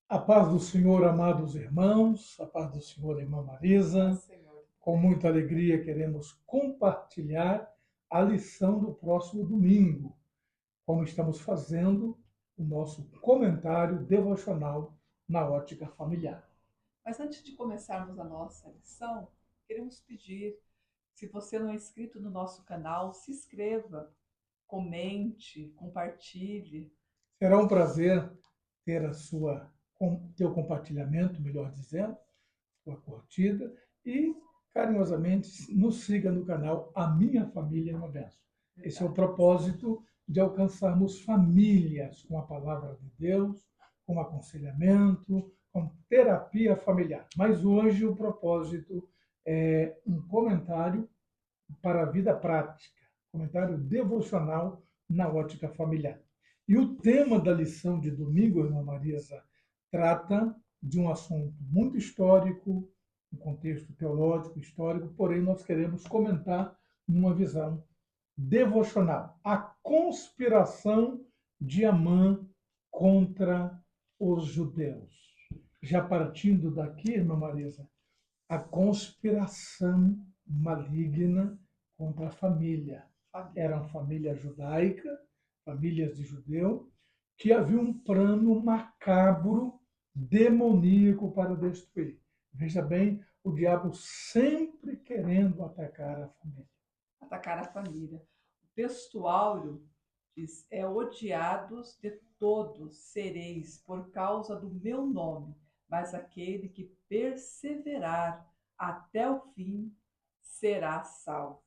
A paz do Senhor, amados irmãos, a paz do Senhor, irmã Paz, Marisa. Senhor. Com muita alegria queremos compartilhar a lição do próximo domingo, como estamos fazendo o nosso comentário devocional na ótica familiar. Mas antes de começarmos a nossa lição, queremos pedir, se você não é inscrito no nosso canal, se inscreva, comente, compartilhe. Será um prazer ter teu compartilhamento, melhor dizendo, sua curtida e carinhosamente nos siga no canal A Minha Família é uma Bênção. Esse é o Verdade. propósito de alcançarmos famílias com a palavra de Deus, com aconselhamento, com terapia familiar. Mas hoje o propósito é um comentário para a vida prática, comentário devocional na ótica familiar. E o tema da lição de domingo, irmã Marisa, trata de um assunto muito histórico, um contexto teológico, histórico, porém nós queremos comentar numa visão devocional. A conspiração de Amã contra os judeus. Já partindo daqui, irmã Marisa, a conspiração maligna contra a família. Família. Era uma família judaica, famílias de judeu, que havia um plano macabro, demoníaco para destruir. Veja bem, o diabo sempre querendo atacar a família. Atacar a família. O texto áureo diz: é odiados de todos sereis por causa do meu nome, mas aquele que perseverar até o fim será salvo.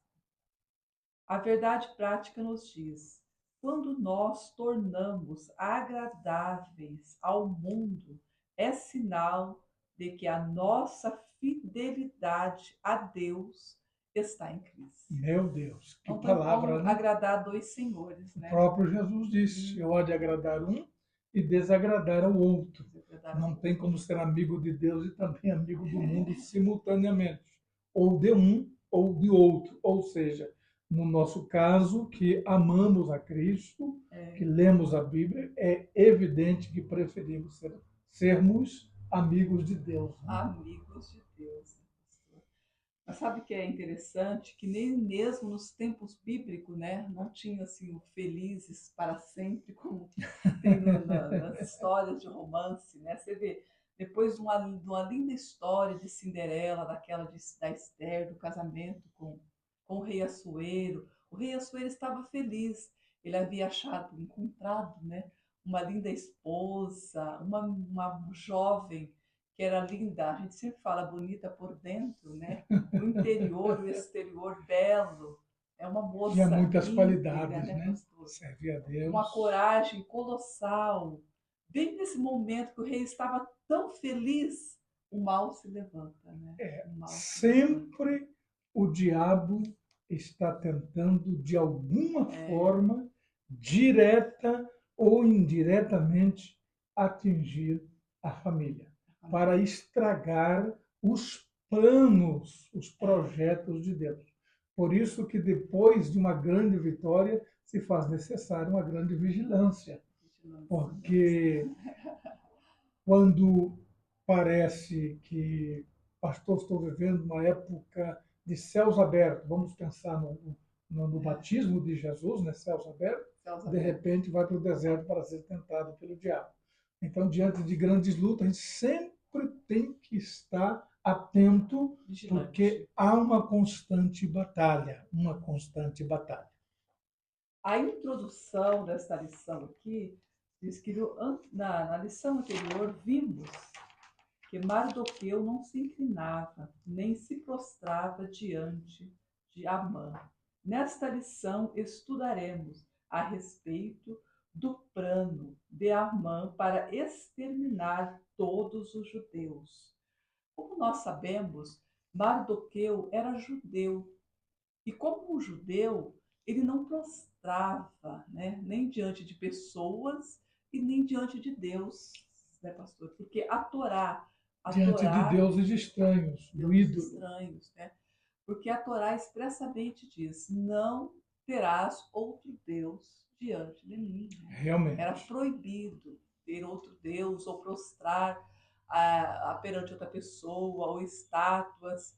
A verdade prática nos diz: quando nós tornamos agradáveis ao mundo, é sinal de que a nossa fidelidade a Deus está em crise. Meu Deus, que Não tem palavra, como né? agradar dois senhores, O né? próprio Jesus disse: eu há de agradar um e desagradar ao outro. Desagradar ao Não tem outro. como ser amigo de Deus e também amigo do mundo simultaneamente, ou de um ou de outro. Ou seja, no nosso caso, que amamos a Cristo, que É, lemos a Bíblia, é evidente que preferimos sermos amigos de Deus, né? amigos de Deus, né, pastor? Mas sabe que é interessante que nem mesmo nos tempos bíblicos, né, não tinha assim o felizes para sempre como tem nas histórias de romance, né? Você vê depois de uma linda história de Cinderela, da Esther, do casamento com o rei Assuero. O rei Assuero estava feliz. Ele havia encontrado, né, uma linda esposa, uma jovem que era linda. A gente sempre fala bonita por dentro, né? O interior, o exterior belo. É uma Tinha moça muitas íntegra, qualidades, né, né? pastor? Servir a Uma Deus. coragem colossal. Bem nesse momento que o rei estava tão feliz, o mal se levanta, né? O mal se levanta. Sempre o diabo está tentando, de alguma É, forma, direta ou indiretamente, atingir a família, a para família. estragar os planos, os É, projetos de Deus. Por isso que depois de uma grande vitória se faz necessária uma grande vigilância, vigilância, né, porque pastor? quando parece que, pastor, estou vivendo uma época de céus abertos, vamos pensar no batismo de Jesus, né, céus abertos, Céus de abertos. repente vai para o deserto para ser tentado pelo diabo. Então, diante de grandes lutas, a gente sempre tem que estar atento, porque Vigilante. há uma constante batalha, uma constante batalha. A introdução desta lição aqui diz que na lição anterior vimos que Mardoqueu não se inclinava, nem se prostrava diante de Amã. Nesta lição estudaremos a respeito do plano de Amã para exterminar todos os judeus. Como nós sabemos, Mardoqueu era judeu e como um judeu, ele não prostrava, né, nem diante de pessoas e nem diante de Deus, né, pastor? Porque a Diante de Torá, deuses estranhos, do deuses ídolo. estranhos, né? Porque a Torá expressamente diz: não terás outro Deus diante de mim. Né? Era Realmente. proibido. ter outro Deus ou prostrar perante outra pessoa ou estátuas.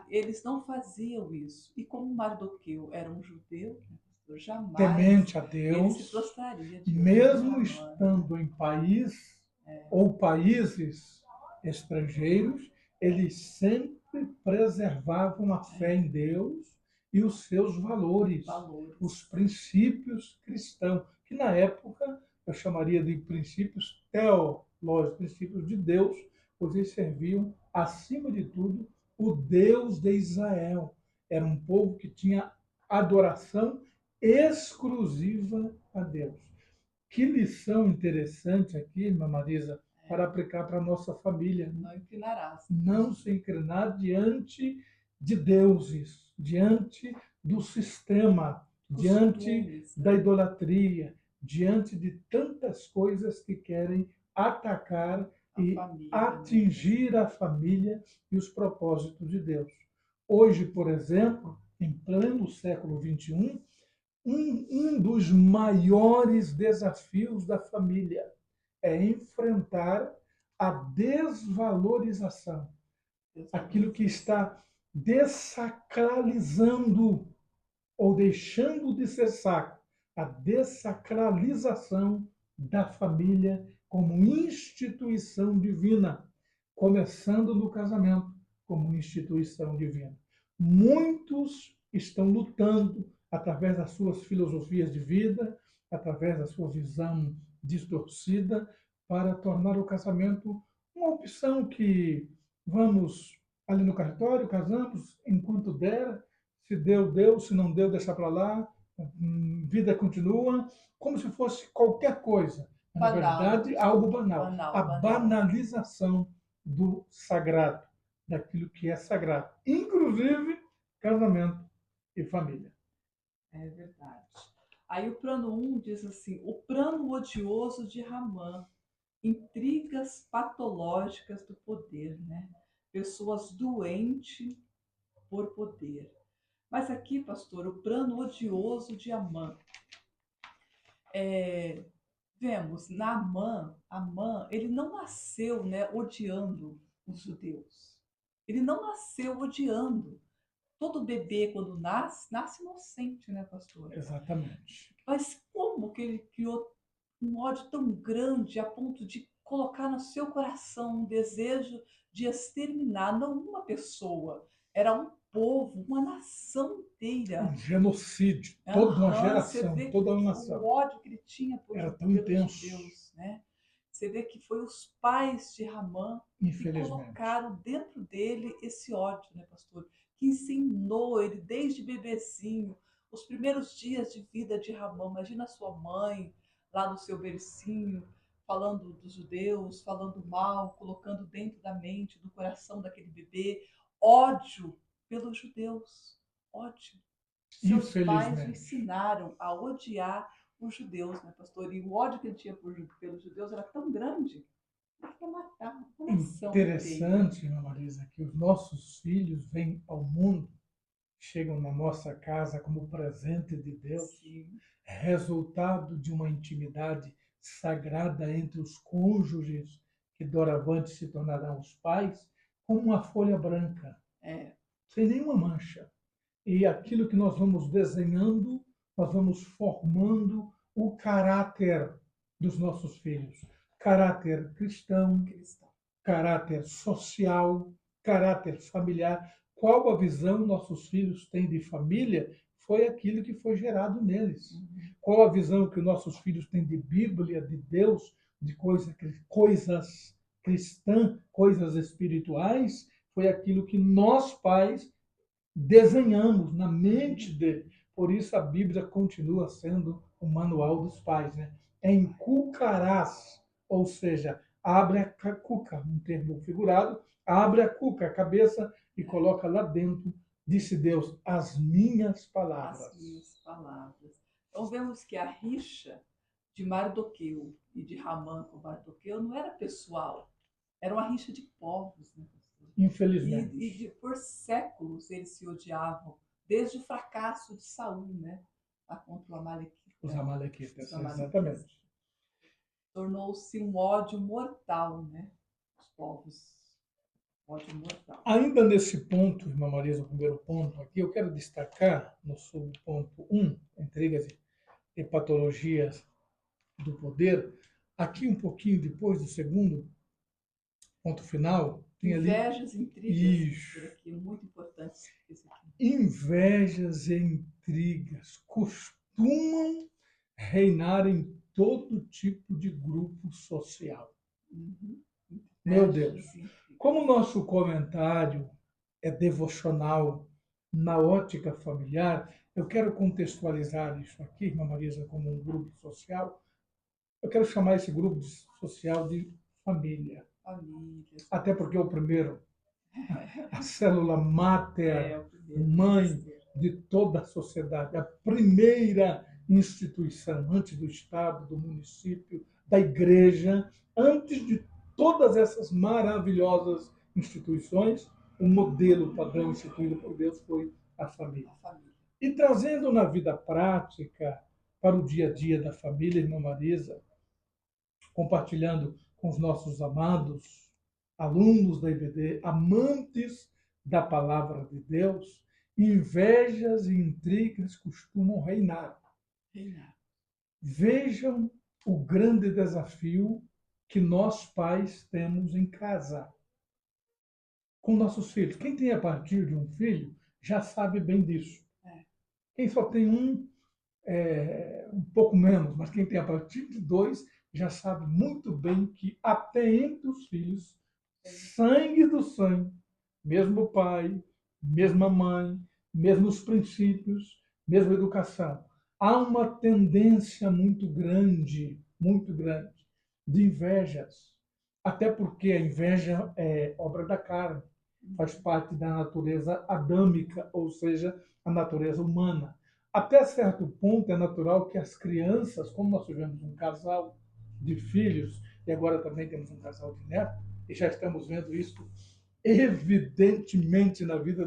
Eles não faziam isso. E como Mardoqueu era um judeu, né, pastor, jamais Temente a ele se Deus, prostraria diante de mesmo Amã, né? estando em país ou países estrangeiros, eles sempre preservavam a fé em Deus e os seus valores, os Valores. princípios cristãos, que na época eu chamaria de princípios teológicos, princípios de Deus, pois eles serviam, acima de tudo, o Deus de Israel. Era um povo que tinha adoração exclusiva a Deus. Que lição interessante aqui, irmã Marisa, para aplicar para a nossa família. Não inclinarás. Não se inclinar diante de deuses, diante do sistema, diante Costumes, da né? idolatria, diante de tantas coisas que querem atacar A e família, né? atingir a família e os propósitos de Deus. Hoje, por exemplo, em pleno século XXI, um dos maiores desafios da família é enfrentar a desvalorização, aquilo que está dessacralizando ou deixando de ser sacro, a dessacralização da família como instituição divina, começando no casamento como instituição divina. Muitos estão lutando através das suas filosofias de vida, através da sua visão distorcida, para tornar o casamento uma opção que vamos ali no cartório, casamos enquanto der, se deu, deu, se não deu, deixa para lá, vida continua, como se fosse qualquer coisa. Mas, na Banal, verdade, algo banal. A banal. banalização do sagrado, daquilo que é sagrado, inclusive casamento e família. É verdade. Aí o plano 1 diz assim: o plano odioso de Ramã, intrigas patológicas do poder, né? Pessoas doentes por poder. Mas aqui, pastor, o plano odioso de Amã. Vemos na Amã, ele não nasceu, né, odiando os judeus. Ele não nasceu odiando. Todo bebê, quando nasce, nasce inocente, né, pastor? Exatamente. Mas como que ele criou um ódio tão grande a ponto de colocar no seu coração um desejo de exterminar não uma pessoa, era um povo, uma nação Um inteira. genocídio, toda uma Aham, você geração, vê toda uma o nação. ódio que ele tinha Era tão pelos intenso, judeus, né? Você vê que foi os pais de Ramã que infelizmente. colocaram dentro dele esse ódio, né, pastor? Que ensinou ele desde bebezinho, os primeiros dias de vida de Ramã. Imagina a sua mãe lá no seu bercinho, falando dos judeus, falando mal, colocando dentro da mente, do coração daquele bebê, ódio pelos judeus, ódio. Seus pais o Infelizmente. ensinaram a odiar os judeus, né, pastor? E o ódio que ele tinha pelos judeus era tão grande que ia matar uma nação inteira. Interessante, Ana Marisa, que os nossos filhos vêm ao mundo, chegam na nossa casa como presente de Deus, Sim, resultado de uma intimidade sagrada entre os cônjuges, que doravante se tornarão os pais, como uma folha branca, é, sem nenhuma mancha. E aquilo que nós vamos desenhando, nós vamos formando o caráter dos nossos filhos. Caráter cristão, cristão. caráter social, caráter familiar. Qual a visão nossos filhos têm de família? Foi aquilo que foi gerado neles. Uhum. Qual a visão que nossos filhos têm de Bíblia, de Deus, de coisas cristãs, coisas espirituais? Foi aquilo que nós, pais, desenhamos na mente dele. Por isso a Bíblia continua sendo o manual dos pais, né? Inculcarás, ou seja, abre a cuca, um termo figurado, abre a cuca, a cabeça, e coloca lá dentro, disse Deus, as minhas palavras. As minhas palavras. Então vemos que a rixa de Mardoqueu e de Ramã com Mardoqueu não era pessoal, era uma rixa de povos, né, pastor? Infelizmente. Por séculos eles se odiavam, desde o fracasso de Saul, né, contra o Amalequita. Os amalequitas, Os amalequitas. exatamente. tornou-se um ódio mortal, né? Os povos, ódio mortal. Ainda nesse ponto, irmã Marisa, o primeiro ponto aqui, eu quero destacar no subponto 1, intrigas e patologias do poder, aqui um pouquinho depois do segundo ponto final, tem ali Invejas, intrigas, isso. aqui, muito importante isso aqui. Invejas e intrigas costumam reinar em todo tipo de grupo social. Uhum. Meu Deus, como o nosso comentário é devocional na ótica familiar, eu quero contextualizar isso aqui, irmã Marisa, como um grupo social. Eu quero chamar esse grupo social de família. Famílias. Até porque é o primeiro, a célula máter, mãe de toda a sociedade, a primeira instituição, antes do Estado, do município, da igreja, antes de todas essas maravilhosas instituições, o modelo padrão instituído por Deus foi a família. E trazendo na vida prática, para o dia a dia da família, irmã Marisa, compartilhando com os nossos amados alunos da IBD, amantes da palavra de Deus, invejas e intrigas costumam reinar. Vejam o grande desafio que nós pais temos em casa com nossos filhos. Quem tem a partir de um filho já sabe bem disso. Quem só tem um pouco menos, mas quem tem a partir de 2 já sabe muito bem que até entre os filhos, sangue do sangue, mesmo pai, mesma mãe, mesmos princípios, mesma educação, há uma tendência muito grande, de invejas. Até porque a inveja é obra da carne, faz parte da natureza adâmica, ou seja, a natureza humana. Até certo ponto é natural que as crianças, como nós tivemos um casal de filhos, e agora também temos um casal de netos, e já estamos vendo isso evidentemente na vida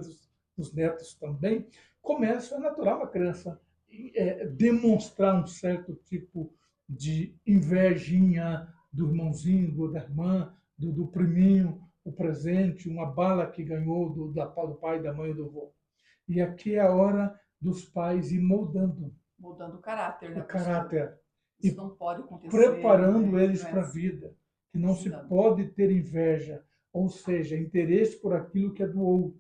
dos netos também, começa, é natural uma criança demonstrar um certo tipo de invejinha do irmãozinho, da irmã, do priminho, o presente, uma bala que ganhou do pai, da mãe, do avô. E aqui é a hora dos pais ir moldando. Moldando o caráter, né? O caráter. Isso não pode acontecer. Preparando eles para a vida. Que não se Ensinando. pode ter inveja, ou seja, interesse por aquilo que é do outro.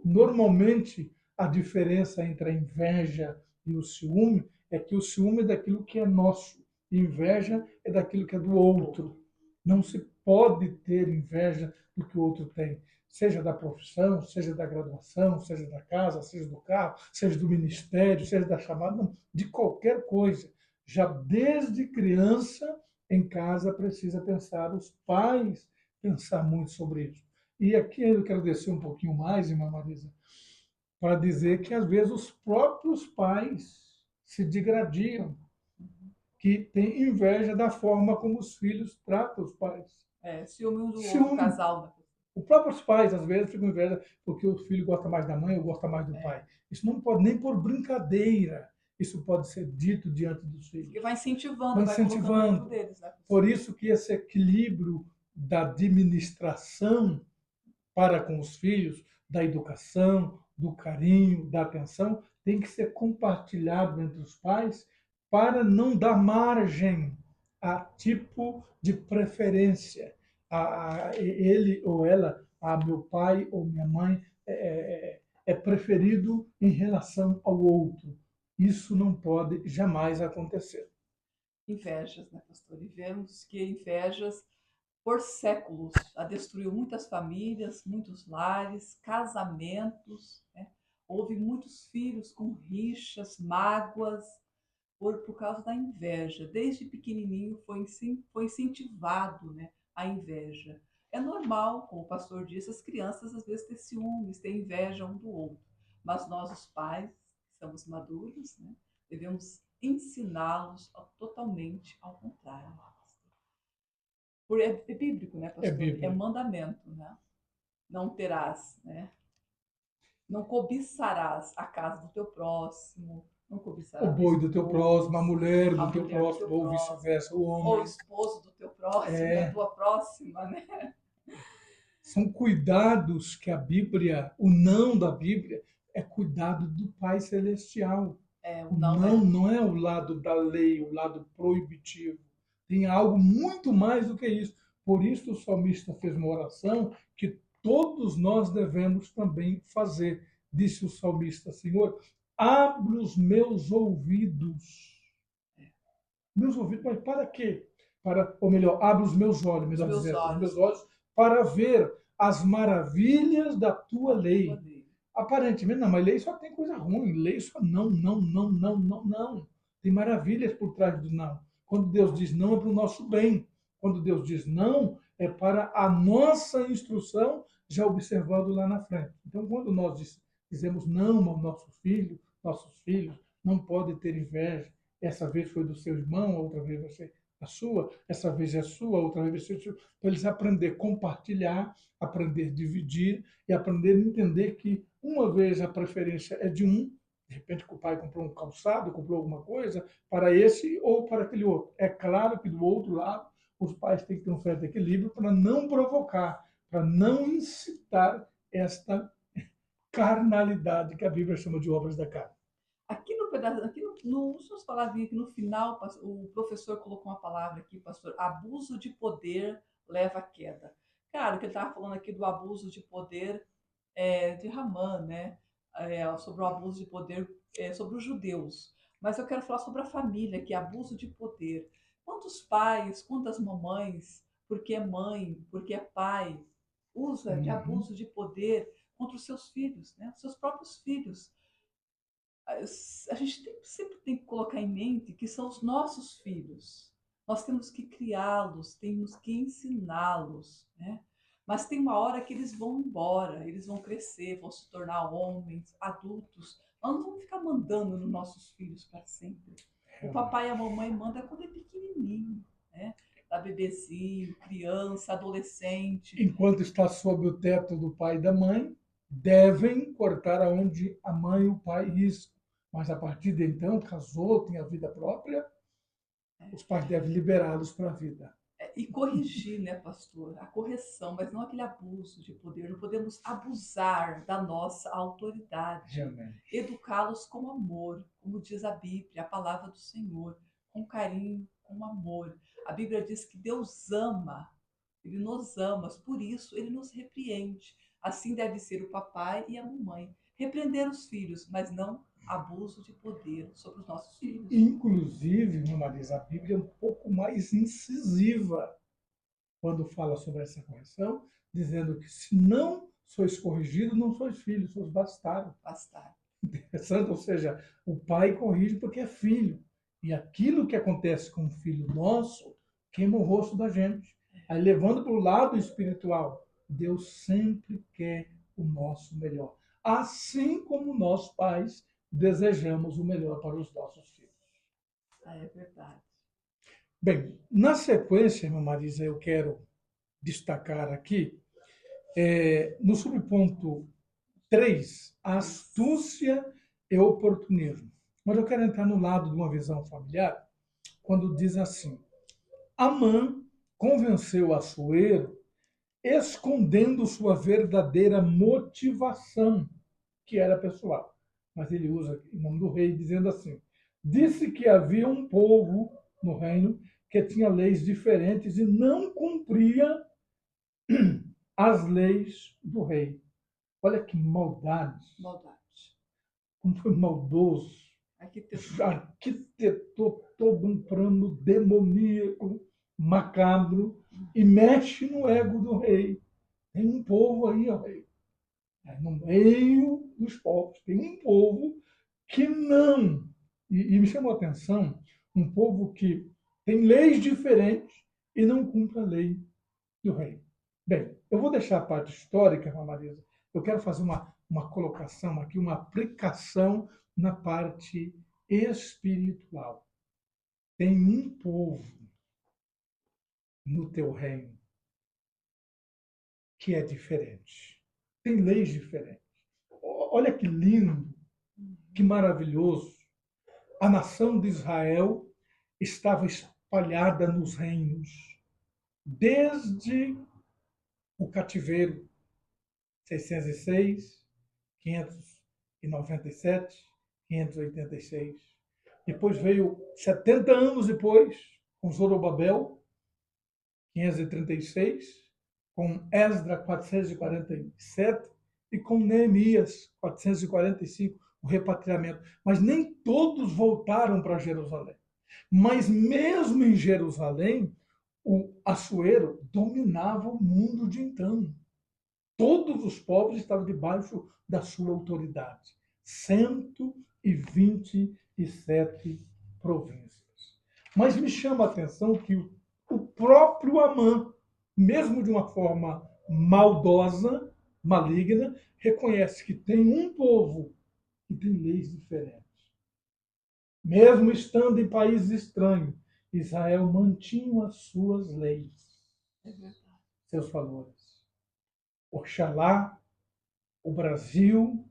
Normalmente, a diferença entre a inveja e o ciúme é que o ciúme é daquilo que é nosso. E inveja é daquilo que é do outro. Não se pode ter inveja do que o outro tem. Seja da profissão, seja da graduação, seja da casa, seja do carro, seja do ministério, seja da chamada, não, de qualquer coisa. Já desde criança, em casa, precisa pensar, os pais pensar muito sobre isso. E aqui eu quero descer um pouquinho mais, irmã Marisa, para dizer que às vezes os próprios pais se degradiam, que têm inveja da forma como os filhos tratam os pais. Ciúme um do outro casal. Né? Os próprios pais, às vezes, ficam inveja porque o filho gosta mais da mãe ou gosta mais do pai. Isso não pode nem por brincadeira. Isso pode ser dito diante dos filhos. E vai incentivando, vai incentivando. Deles, né? Por isso que esse equilíbrio da administração para com os filhos, da educação, do carinho, da atenção, tem que ser compartilhado entre os pais para não dar margem a tipo de preferência. Ele ou ela, meu pai ou minha mãe, é preferido em relação ao outro. Isso não pode jamais acontecer. Invejas, né, pastor? E vemos que invejas, por séculos, destruiu muitas famílias, muitos lares, casamentos, né? Houve muitos filhos com rixas, mágoas, por causa da inveja. Desde pequenininho foi incentivado, né, a inveja. É normal, como o pastor disse, as crianças às vezes têm ciúmes, têm inveja um do outro. Mas nós, os pais, que somos maduros, né, devemos ensiná-los totalmente ao contrário. É bíblico, né, pastor? É mandamento, né? Não terás, né? Não cobiçarás a casa do teu próximo, Não O cobiçarás o boi do teu próximo, a esposo, mulher a do teu mulher do próximo, teu ou próximo, vice-versa, o ou o homem. esposo do teu próximo, da É, tua próxima, né? são cuidados que a Bíblia, o não da Bíblia, é cuidado do Pai Celestial. É, O o não não é. não é o lado da lei, o lado proibitivo. Tem algo muito mais do que isso. Por isso o salmista fez uma oração que todos nós devemos também fazer. Disse o salmista: Senhor, abre os meus ouvidos. Meus ouvidos, mas para quê? Para, ou melhor, abre os meus olhos, Os melhor meus dizendo, os meus olhos, olhos, para ver as maravilhas da tua a tua lei. lei. Aparentemente, não, mas lei só tem coisa ruim. Lei só não, não, não, não, não, não. Tem maravilhas por trás do não. Quando Deus diz não, é para o nosso bem. Quando Deus diz não, é para a nossa instrução, já observando lá na frente. Então, quando nós dizemos não ao nosso filho, nossos filhos não podem ter inveja. Essa vez foi do seu irmão, outra vez vai ser a sua, essa vez é sua, outra vez vai ser sua. Para eles aprender a compartilhar, aprender a dividir e aprender a entender que uma vez a preferência é de um, de repente o pai comprou um calçado, comprou alguma coisa para esse ou para aquele outro. É claro que do outro lado os pais têm que ter um certo equilíbrio para não provocar, para não incitar esta carnalidade que a Bíblia chama de obras da carne. Aqui no pedaço, aqui no últimas palavrinhas, aqui no final, o professor colocou uma palavra aqui, pastor, abuso de poder leva à queda. Cara, que ele estava falando aqui do abuso de poder de Ramã, né? Sobre o abuso de poder sobre os judeus. Mas eu quero falar sobre a família, que é abuso de poder. Quantos pais, quantas mamães, porque é mãe, porque é pai, usa de Uhum. abuso de poder contra os seus filhos, né? Os seus próprios filhos. A gente sempre tem que colocar em mente que são os nossos filhos. Nós temos que criá-los, temos que ensiná-los, né? Mas tem uma hora que eles vão embora, eles vão crescer, vão se tornar homens, adultos. Nós não vamos ficar mandando nos nossos filhos para sempre. O papai e a mamãe mandam quando é pequenininho, né? Da bebezinho, criança, adolescente. Enquanto está sob o teto do pai e da mãe, devem cortar aonde a mãe e o pai riscam. Mas a partir de então, casou, tem a vida própria, os pais devem liberá-los para a vida. E corrigir, né, pastor? A correção, mas não aquele abuso de poder. Não podemos abusar da nossa autoridade. Realmente. Educá-los com amor, como diz a Bíblia, a palavra do Senhor, com carinho, com amor. A Bíblia diz que Deus ama, Ele nos ama, por isso Ele nos repreende. Assim deve ser o papai e a mamãe. Repreender os filhos, mas não abuso de poder sobre os nossos filhos. Inclusive, meu Marisa, a Bíblia é um pouco mais incisiva quando fala sobre essa correção, dizendo que se não sois corrigidos, não sois filhos, sois bastardos. Bastar. Interessante, ou seja, o pai corrige porque é filho. E aquilo que acontece com o filho nosso queima o rosto da gente. Aí, levando para o lado espiritual, Deus sempre quer o nosso melhor. Assim como nós, pais, desejamos o melhor para os nossos filhos. Ah, é verdade. Bem, na sequência, meu Marisa, eu quero destacar aqui, no subponto 3, astúcia e oportunismo. Mas eu quero entrar no lado de uma visão familiar, quando diz assim: Amã convenceu Assuero escondendo sua verdadeira motivação, que era pessoal. Mas ele usa em nome do rei, dizendo assim: disse que havia um povo no reino que tinha leis diferentes e não cumpria as leis do rei. Olha que maldade, Maldade. como foi maldoso. Arquitetou. Arquitetou todo um plano demoníaco, macabro, e mexe no ego do rei. Tem um povo aí, ó, rei, no meio dos povos, tem um povo que não. E me chamou a atenção, um povo que tem leis diferentes e não cumpre a lei do rei. Bem, eu vou deixar a parte histórica, Marisa. Eu quero fazer uma colocação aqui, uma aplicação na parte espiritual. Tem um povo no teu reino que é diferente. Tem leis diferentes. Olha que lindo, que maravilhoso. a nação de Israel estava espalhada nos reinos, desde o cativeiro, 606, 597, 586. Depois veio 70 anos depois, com Zorobabel, 536, com Esdra, 447, e com Neemias, 445, o repatriamento. Mas nem todos voltaram para Jerusalém. Mas mesmo em Jerusalém, o Assuero dominava o mundo de então. Todos os povos estavam debaixo da sua autoridade. 127 províncias. Mas me chama a atenção que o próprio Amã, mesmo de uma forma maldosa, maligna, reconhece que tem um povo que tem leis diferentes. Mesmo estando em países estranhos, Israel mantinha as suas leis, seus valores. Oxalá o Brasil,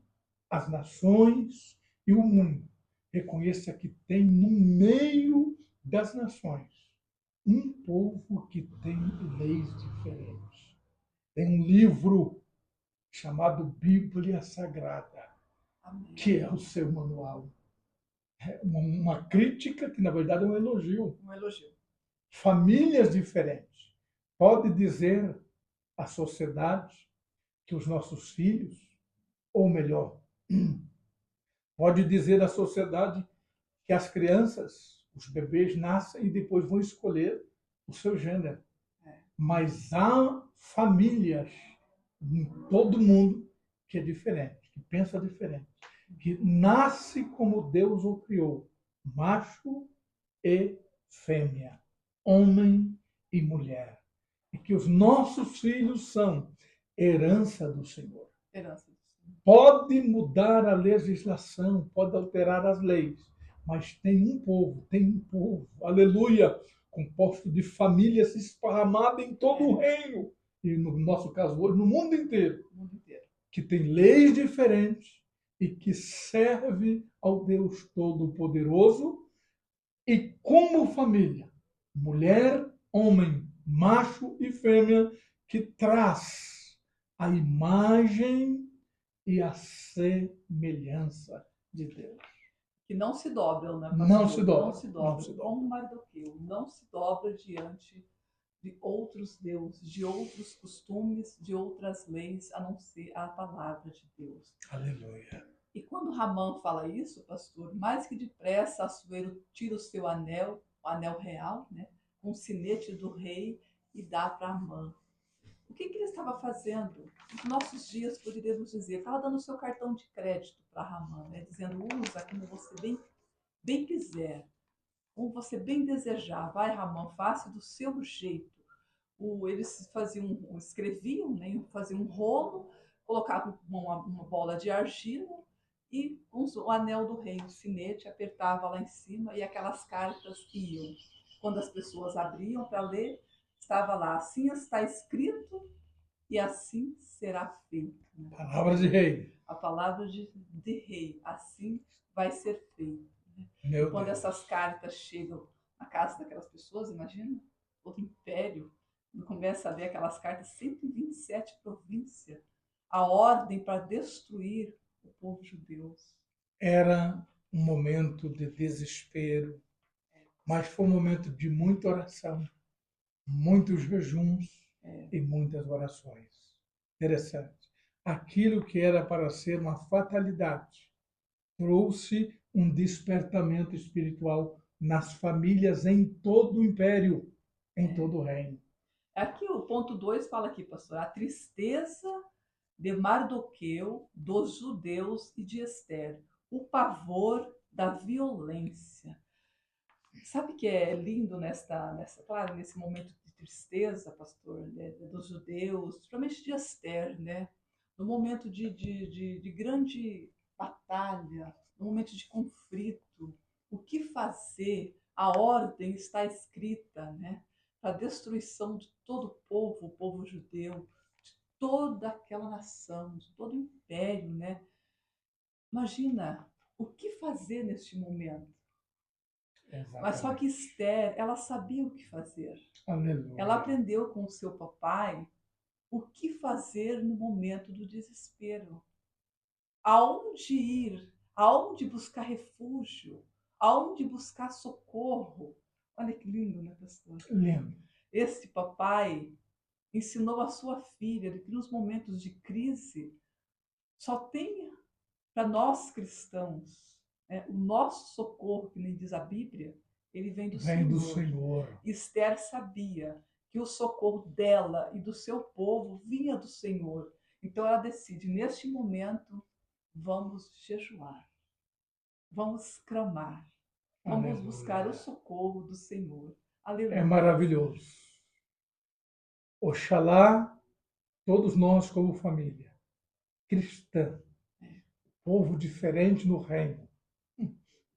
as nações e o mundo reconheça que tem no meio das nações um povo que tem leis diferentes. Tem um livro chamado Bíblia Sagrada, Amém. que é o seu manual. É uma crítica que, na verdade, é um elogio. Um elogio. Famílias diferentes. Pode dizer à sociedade que os nossos filhos, ou melhor, pode dizer à sociedade que as crianças, os bebês, nascem e depois vão escolher o seu gênero. Mas há famílias em todo mundo que é diferente, que pensa diferente, que nasce como Deus o criou, macho e fêmea, homem e mulher. E que os nossos filhos são herança do Senhor. Herança do Senhor. Pode mudar a legislação, pode alterar as leis, mas tem um povo, aleluia, composto de famílias esparramadas em todo o reino, e no nosso caso hoje, no mundo inteiro, que tem leis diferentes e que serve ao Deus Todo-Poderoso, e como família, mulher, homem, macho e fêmea, que traz a imagem e a semelhança de Deus. Que não se dobram, né, pastor? Não se dobra. Não se dobra. Como Mardoqueu, não se dobra diante de outros deuses, de outros costumes, de outras leis, a não ser a palavra de Deus. Aleluia. E quando Ramã fala isso, pastor, mais que depressa, Assuero tira o seu anel, o anel real, né, com o sinete do rei, e dá para Amã. O que ele estava fazendo? Nos nossos dias, poderíamos dizer, estava dando o seu cartão de crédito para Ramã, né, dizendo, usa como você bem quiser, como você bem desejar. Vai, Ramã, faça do seu jeito. Eles escreviam, né, faziam um rolo, colocavam uma bola de argila e o anel do rei, o sinete, apertava lá em cima e aquelas cartas iam. Quando as pessoas abriam para ler, estava lá, assim está escrito e assim será feito. Né? Palavra de rei. A palavra de rei, assim vai ser feito. Né? Meu Quando Deus. essas cartas chegam na casa daquelas pessoas, imagina, outro império, quando começa a ver aquelas cartas, 127 províncias, a ordem para destruir o povo judeu. Era um momento de desespero, mas foi um momento de muita oração, muitos jejuns e muitas orações. Interessante. Aquilo que era para ser uma fatalidade trouxe um despertamento espiritual nas famílias em todo o império, em todo o reino. Aqui o ponto 2 fala aqui, pastor, a tristeza de Mardoqueu, dos judeus e de Ester, o pavor da violência. Sabe que é lindo claro, nesse momento de tristeza, pastor, né, dos judeus, principalmente de Ester, né? No momento de grande batalha, no momento de conflito, o que fazer? A ordem está escrita, né? Para a destruição de todo o povo judeu, de toda aquela nação, de todo o império, né? Imagina o que fazer neste momento. Mas só Exatamente. que Esther, ela sabia o que fazer. Aleluia. Ela aprendeu com o seu papai o que fazer no momento do desespero. Aonde ir, aonde buscar refúgio, aonde buscar socorro. Olha que lindo, né, pastor? Lindo. Esse papai ensinou a sua filha que nos momentos de crise só tem para nós cristãos, né, o nosso socorro, que nem diz a Bíblia, ele vem do Vem do Senhor. Senhor. Esther sabia que o socorro dela e do seu povo vinha do Senhor. Então ela decide, neste momento, vamos jejuar, vamos clamar, vamos buscar o Aleluia. socorro do Senhor. É Aleluia. maravilhoso. Oxalá todos nós, como família cristã, povo diferente no reino,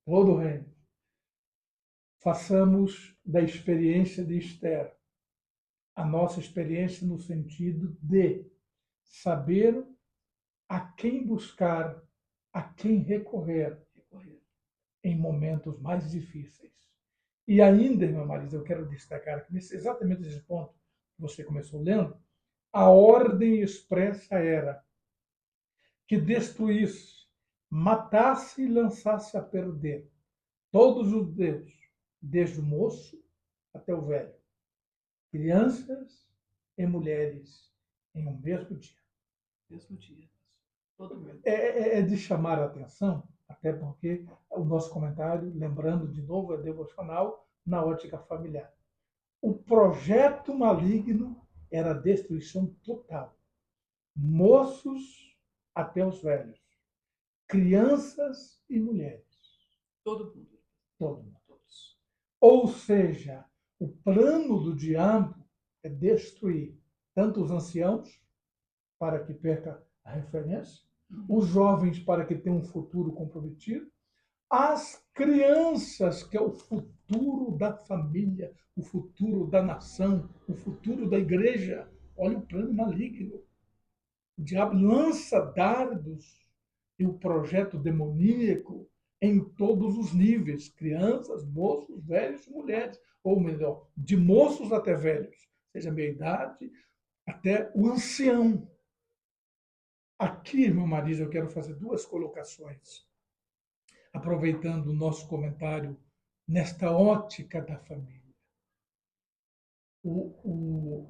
todo o reino, façamos da experiência de Esther a nossa experiência no sentido de saber a quem buscar, a quem recorrer em momentos mais difíceis. E ainda, irmã Marisa, eu quero destacar que exatamente esse ponto que você começou lendo, a ordem expressa era que destruísse, matasse e lançasse a perder todos os judeus, desde o moço até o velho, crianças e mulheres, em um mesmo dia. Mesmo dia. Todo mundo. É de chamar a atenção, até porque o nosso comentário, lembrando de novo, é devocional na ótica familiar. O projeto maligno era a destruição total. Moços até os velhos, crianças e mulheres. Todo mundo. Todo mundo. Todos. Ou seja, o plano do diabo é destruir tanto os anciãos, para que perca a referência, os jovens para que tenham um futuro comprometido, as crianças, que é o futuro da família, o futuro da nação, o futuro da igreja. Olha o plano maligno. O diabo lança dardos e o projeto demoníaco em todos os níveis, crianças, moços, velhos e mulheres, ou melhor, de moços até velhos, seja meia idade, até o ancião. Aqui, irmã Marisa, eu quero fazer duas colocações, aproveitando o nosso comentário nesta ótica da família.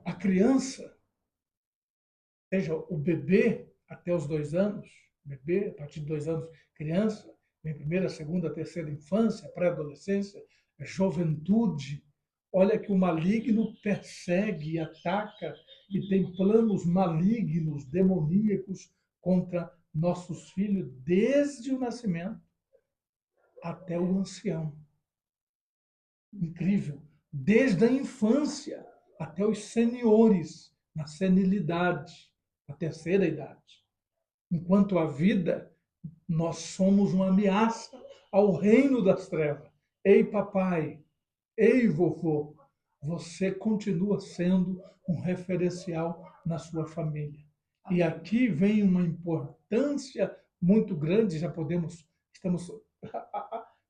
A criança, seja o bebê até os 2 anos, bebê, a partir de 2 anos, criança, em primeira, segunda, terceira infância, pré-adolescência, juventude, olha que o maligno persegue e ataca e tem planos malignos, demoníacos contra nossos filhos desde o nascimento até o ancião. Incrível. Desde a infância até os seniores, na senilidade, a terceira idade. Enquanto a vida, nós somos uma ameaça ao reino das trevas. Ei, papai, ei, vovô, você continua sendo um referencial na sua família. E aqui vem uma importância muito grande, estamos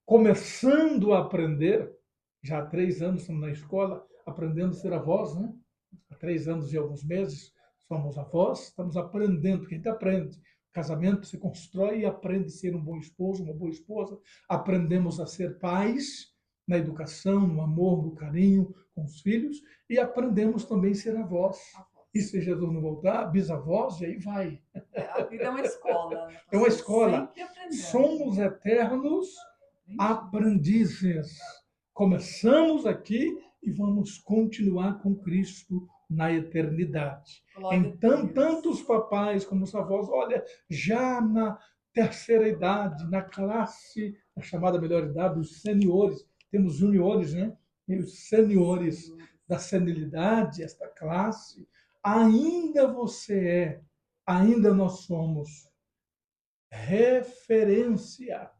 começando a aprender, já há 3 anos estamos na escola, aprendendo a ser avós, né? Há 3 anos e alguns meses somos avós, estamos aprendendo, porque a gente aprende. O casamento se constrói e aprende a ser um bom esposo, uma boa esposa. Aprendemos a ser pais, na educação, no amor, no carinho com os filhos, e aprendemos também a ser avós. E se Jesus não voltar, bisavós, e aí vai. A vida é uma escola. Né? É uma escola. Sempre aprendendo. Somos eternos aprendizes. Começamos aqui e vamos continuar com Cristo na eternidade. Então, tanto os papais como os avós, olha, já na terceira idade, na classe, na chamada melhor idade, os seniores, temos juniores, né? E os seniores da senilidade, esta classe, ainda ainda nós somos referência.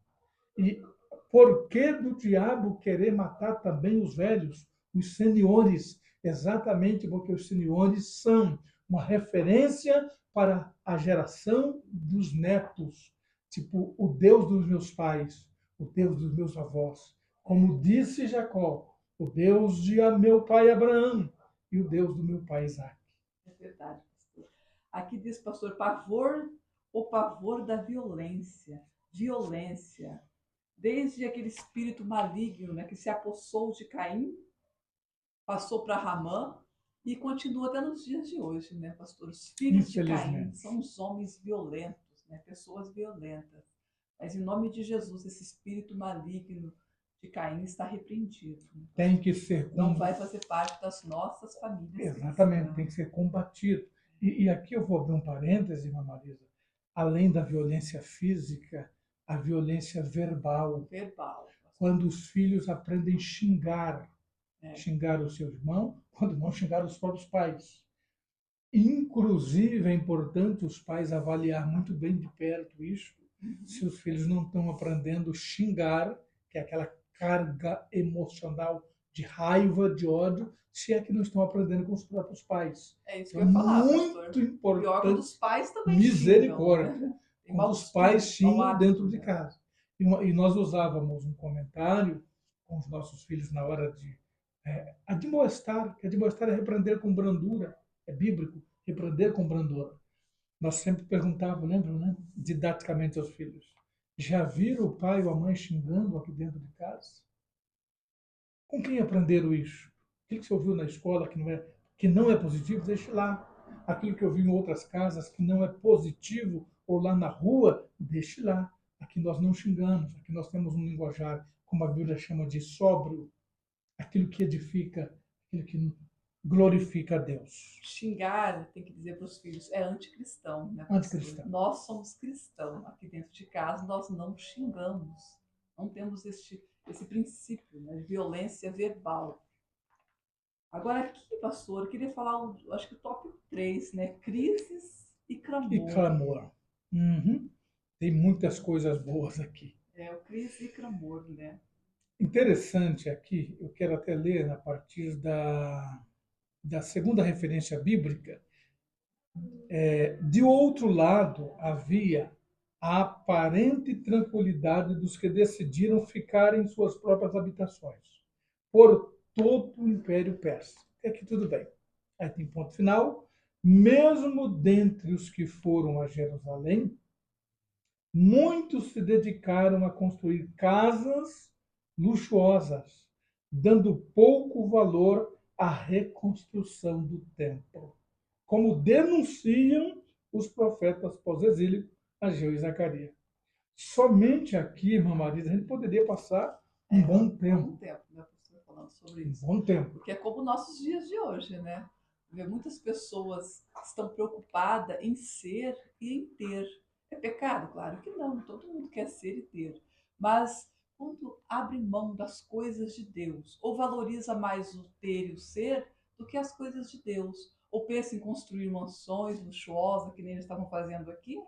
E por que do diabo querer matar também os velhos, os seniores? Exatamente porque os seniores são uma referência para a geração dos netos. Tipo, o Deus dos meus pais, o Deus dos meus avós, Como disse Jacó, o Deus de meu pai Abraão e o Deus do meu pai Isaac. É verdade, pastor. Aqui diz, pastor, pavor, o pavor da violência. Violência. Desde aquele espírito maligno, né, que se apossou de Caim, passou para Ramã e continua até nos dias de hoje, né, pastor? Os filhos de Caim Infelizmente. são os homens violentos, né, pessoas violentas. Mas em nome de Jesus, esse espírito maligno de Caim está repreendido, né, Tem que ser não vai fazer parte das nossas famílias Exatamente, tem cristãs. que ser combatido. E aqui eu vou abrir um parêntese, irmã Marisa. Além da violência física, a violência verbal. Verbal. Quando os filhos aprendem a xingar, É. xingar o seu irmão, quando não xingar os próprios pais. Inclusive, é importante os pais avaliar muito bem de perto isso, se os filhos não estão aprendendo a xingar, que é aquela carga emocional de raiva, de ódio, se é que não estão aprendendo com os próprios pais. É isso que Então, eu ia falar, muito pastor. importante, Pior quando os pais também misericórdia, xingam, né? Tem quando mau os pais costume, mau xingam hábito, dentro de né? casa. E nós usávamos um comentário com os nossos filhos na hora de admoestar, que admoestar é repreender com brandura, é bíblico, repreender com brandura. Nós sempre perguntávamos, lembra, né? Didaticamente aos filhos, já viram o pai ou a mãe xingando aqui dentro de casa? Com quem aprenderam isso? Aquilo que você ouviu na escola que não é positivo, deixe lá. Aquilo que eu vi em outras casas que não é positivo, ou lá na rua, deixe lá. Aqui nós não xingamos, aqui nós temos um linguajar, como a Bíblia chama de sóbrio, aquilo que edifica, aquilo que glorifica a Deus. Xingar, tem que dizer para os filhos, é anticristão, né, pastor? Anticristão. Nós somos cristãos. Aqui dentro de casa nós não xingamos. Não temos esse princípio, né, de violência verbal. Agora aqui, pastor, eu queria falar, acho que o tópico 3, né? Crises e clamor. E clamor. Uhum. Tem muitas coisas boas aqui. É, o crise e clamor, né? Interessante aqui, eu quero até ler a partir da segunda referência bíblica. De outro lado, havia a aparente tranquilidade dos que decidiram ficar em suas próprias habitações, por todo o Império Persa. Até aqui tudo bem. Aí tem ponto final. Mesmo dentre os que foram a Jerusalém, muitos se dedicaram a construir casas luxuosas, dando pouco valor à reconstrução do templo, como denunciam os profetas pós-exílio, Ageu e Zacarias. Somente aqui, irmã Marisa, a gente poderia passar um bom tempo. Um tempo, né, pastor, falando sobre isso. Um bom tempo. Porque é como nossos dias de hoje, né? Muitas pessoas estão preocupadas em ser e em ter. É pecado? Claro que não, todo mundo quer ser e ter. Mas quando abre mão das coisas de Deus, ou valoriza mais o ter e o ser do que as coisas de Deus, ou pensa em construir mansões luxuosas, que nem eles estavam fazendo aqui,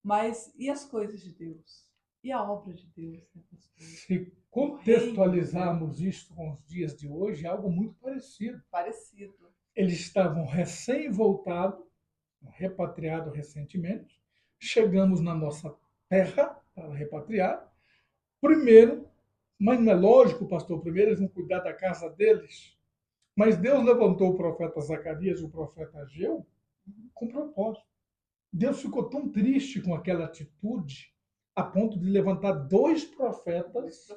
mas e as coisas de Deus? E a obra de Deus, né, pastor? Se contextualizarmos isso com os dias de hoje, é algo muito parecido. Parecido. Eles estavam recém-voltados, repatriados recentemente, chegamos na nossa terra para repatriar. Primeiro, mas não é lógico, pastor, primeiro eles vão cuidar da casa deles. Mas Deus levantou o profeta Zacarias e o profeta Ageu com propósito. Deus ficou tão triste com aquela atitude a ponto de levantar dois profetas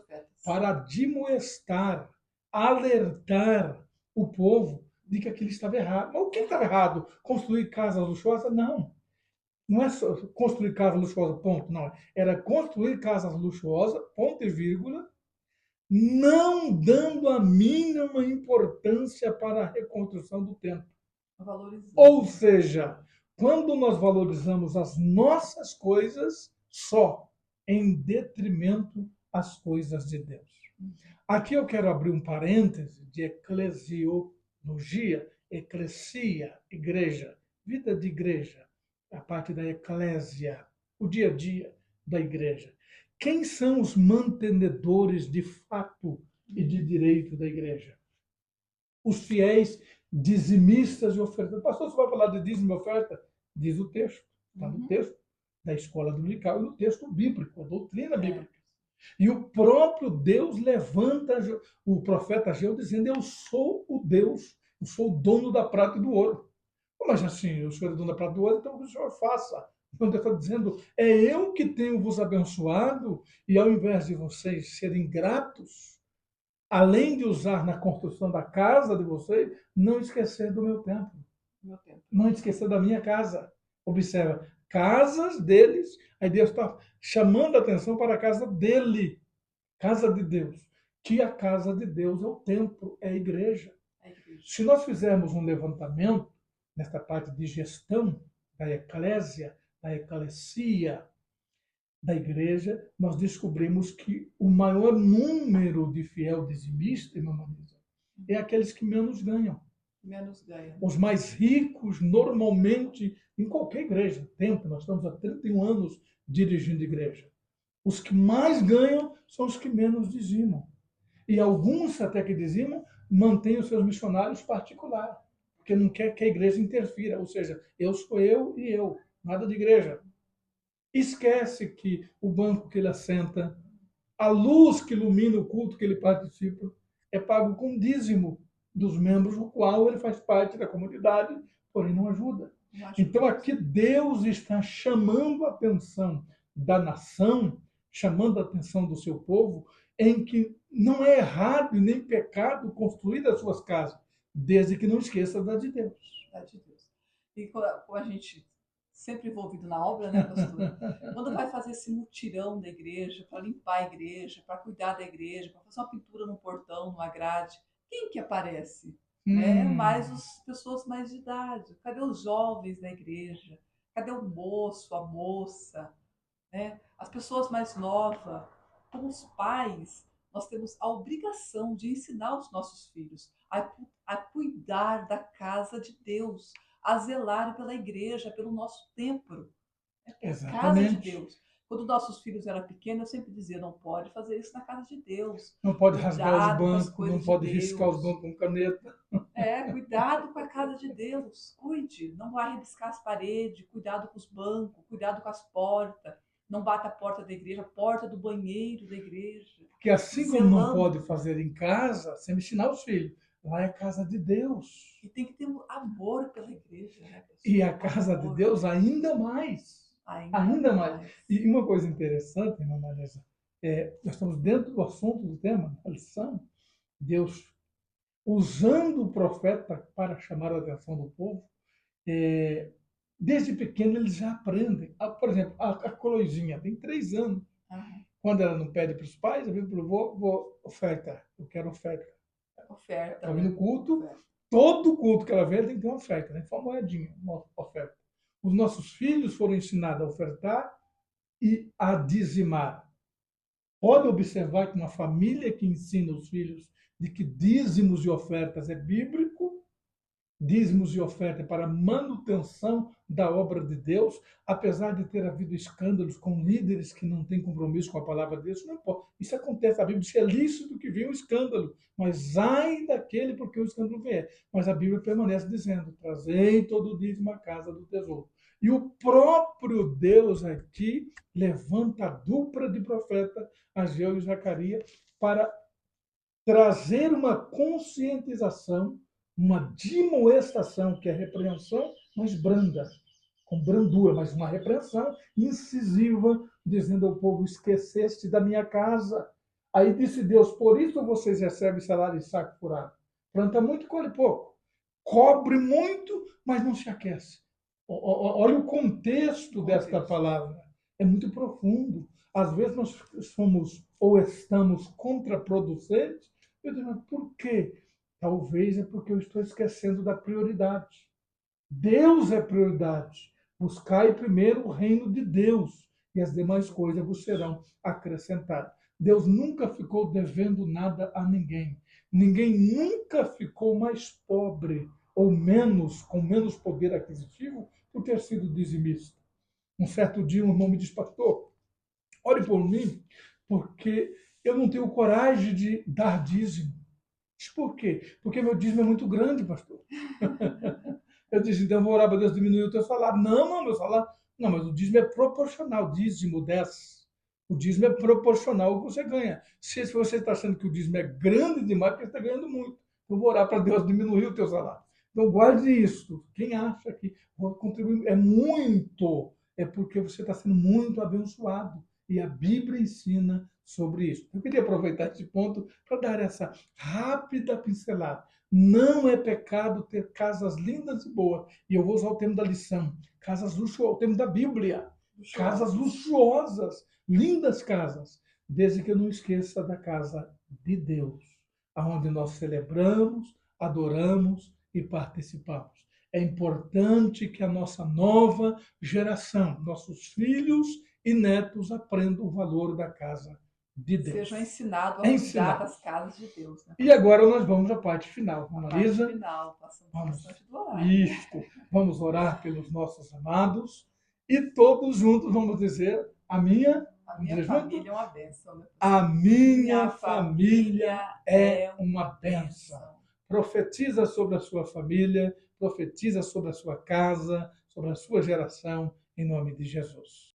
para admoestar, alertar o povo de que aquilo estava errado. Mas o que estava errado? Construir casas luxuosas? Não. Não é só construir casa luxuosa, ponto. Não. Era construir casas luxuosas, ponto e vírgula, não dando a mínima importância para a reconstrução do templo. Ou seja, quando nós valorizamos as nossas coisas só, em detrimento às coisas de Deus. Aqui eu quero abrir um parêntese de eclesiologia, eclesia, igreja, vida de igreja, a parte da eclésia, o dia a dia da igreja. Quem são os mantenedores de fato e de direito da igreja? Os fiéis dizimistas e ofertas. Pastor, você vai falar de dízimo e oferta? Diz o texto, está no texto da escola dominical e no texto bíblico, a doutrina bíblica. E o próprio Deus levanta o profeta Ageu dizendo: eu sou o Deus, eu sou o dono da prata e do ouro. Mas assim, o Senhor é dono da prata e do ouro, então o que o Senhor faça? Então Deus está dizendo: é eu que tenho vos abençoado, e ao invés de vocês serem gratos, além de usar na construção da casa de vocês, não esquecer do meu templo, Meu tempo. não esquecer da minha casa. Observa, casas deles, aí Deus está chamando a atenção para a casa dele, casa de Deus, que a casa de Deus é o templo, é a igreja. A igreja. Se nós fizermos um levantamento nesta parte de gestão da eclésia, da eclesia, da igreja, nós descobrimos que o maior número de fiel dizimista, irmã Marisa, é aqueles que menos ganham. Menos ganham. Os mais ricos, normalmente, em qualquer igreja, tempo, nós estamos há 31 anos dirigindo igreja. Os que mais ganham são os que menos dizimam. E alguns, até que dizimam, mantêm os seus missionários particulares, porque não quer que a igreja interfira. Ou seja, eu sou eu e eu, nada de igreja. Esquece que o banco que ele assenta, a luz que ilumina o culto que ele participa, é pago com dízimo dos membros, do qual ele faz parte da comunidade, porém não ajuda. Então aqui Deus está chamando a atenção da nação, chamando a atenção do seu povo, em que não é errado e nem pecado construir as suas casas, desde que não esqueça da de Deus. Da de Deus. E como a gente sempre envolvido na obra, né, pastor? Quando vai fazer esse mutirão da igreja, para limpar a igreja, para cuidar da igreja, para fazer uma pintura no portão, numa grade, quem que aparece? Mais as pessoas mais de idade. Cadê os jovens da igreja? Cadê o moço, a moça? As pessoas mais novas, como os pais, nós temos a obrigação de ensinar os nossos filhos a cuidar da casa de Deus, a zelar pela igreja, pelo nosso templo, pela casa de Deus. Quando nossos filhos eram pequenos, eu sempre dizia: não pode fazer isso na casa de Deus. Não pode rasgar os bancos, não pode riscar os bancos com caneta. Cuidado com a casa de Deus, cuide, não vai rabiscar as paredes, cuidado com os bancos, cuidado com as portas. Não bata a porta da igreja, a porta do banheiro da igreja. Porque assim como não pode fazer em casa, sem ensinar os filhos, lá é a casa de Deus. E tem que ter um amor pela igreja, né, pessoal? E a casa de Deus ainda mais. Ainda mais. E uma coisa interessante, irmã Marisa, nós estamos dentro do assunto do tema, da lição, Deus usando o profeta para chamar a atenção do povo, desde pequeno eles já aprendem. Por exemplo, a Coloizinha tem 3 anos. Quando ela não pede para os pais, ela pede para o vou oferta. Eu quero oferta. Oferta. Ela vem no culto, todo culto que ela vê, ela tem que ter uma oferta, né? Uma moedinha, uma oferta. Os nossos filhos foram ensinados a ofertar e a dizimar. Pode observar que uma família que ensina os filhos de que dízimos e ofertas é bíblico, dízimos e ofertas para manutenção da obra de Deus, apesar de ter havido escândalos com líderes que não têm compromisso com a palavra de Deus, não importa. Isso acontece, a Bíblia diz que é lícito que venha um escândalo, mas ai daquele porque o escândalo vier. Mas a Bíblia permanece dizendo: trazei todo o dízimo à casa do tesouro. E o próprio Deus aqui levanta a dupla de profeta, Ageu e Zacarias, para trazer uma conscientização, uma demoestação, que é repreensão, mas branda, com brandura, mas uma repreensão incisiva, dizendo ao povo: esqueceste da minha casa. Aí disse Deus: por isso vocês recebem salário de saco furado. Planta muito e colhe pouco. Cobre muito, mas não se aquece. Olha o contexto desta palavra. É muito profundo. Às vezes nós somos ou estamos contraproducentes. Eu digo: mas por quê? Talvez é porque eu estou esquecendo da prioridade. Deus é prioridade. Buscai primeiro o reino de Deus e as demais coisas vos serão acrescentadas. Deus nunca ficou devendo nada a ninguém. Ninguém nunca ficou mais pobre ou com menos poder aquisitivo por ter sido dizimista. Um certo dia um irmão me disse: pastor, ore por mim, porque eu não tenho coragem de dar dízimo. Por quê? Porque meu dízimo é muito grande, pastor. Eu disse: então eu vou orar para Deus diminuir o teu salário. Não, meu salário. Não, mas o dízimo é proporcional. Dízimo 10. O dízimo é proporcional ao que você ganha. Se você está achando que o dízimo é grande demais, porque você está ganhando muito. Então, vou orar para Deus diminuir o teu salário. Então, guarde isso. Quem acha que vou contribuir é muito, é porque você está sendo muito abençoado. E a Bíblia ensina sobre isso. Eu queria aproveitar esse ponto para dar essa rápida pincelada. Não é pecado ter casas lindas e boas. E eu vou usar o termo da lição. Casas luxuosas, o termo da Bíblia. Casas luxuosas, lindas casas, desde que eu não esqueça da casa de Deus, aonde nós celebramos, adoramos e participamos. É importante que a nossa nova geração, nossos filhos e netos aprendam o valor da casa de Deus. Sejam ensinados a cuidar das casas de Deus. Né? E agora nós vamos à parte final. A Marisa, parte final, passamos vamos, bastante do horário. isto, vamos orar pelos nossos amados e todos juntos vamos dizer a minha família é uma bênção. Né? A minha família é uma bênção. Profetiza sobre a sua família, profetiza sobre a sua casa, sobre a sua geração, em nome de Jesus.